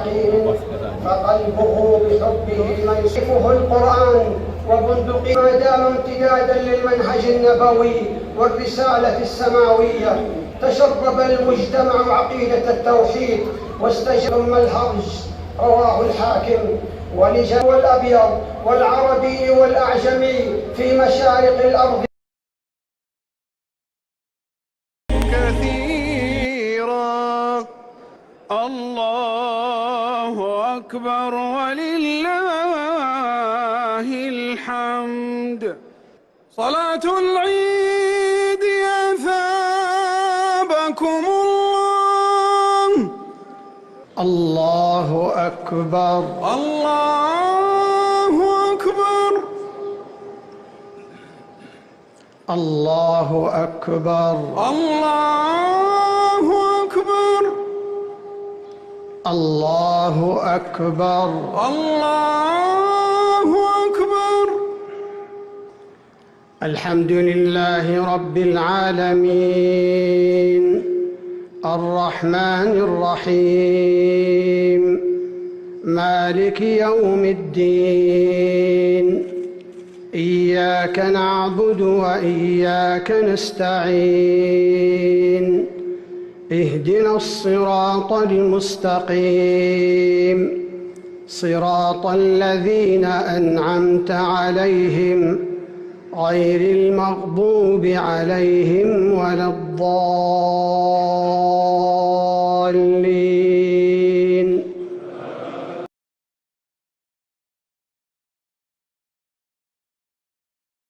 يقين، فقلبه بحبه منصفه القرآن وبندقه ما دام امتدادا للمنهج النبوي والرسالة السماوية. تشرب المجتمع عقيدة التوحيد واستجم الهرج. رواه الحاكم. ولجان والأبيض والعربي والأعجمي في مشارق الأرض كثيرا. الله أكبر ولله الحمد. صلاة العيد أثابكم الله. الله أكبر. الله أكبر. الله أكبر. الله أكبر. الله أكبر. الله أكبر. الحمد لله رب العالمين الرحمن الرحيم مالك يوم الدين. إياك نعبد وإياك نستعين. اهدنا الصراط المستقيم صراط الذين أنعمت عليهم غير المغضوب عليهم ولا الضالين.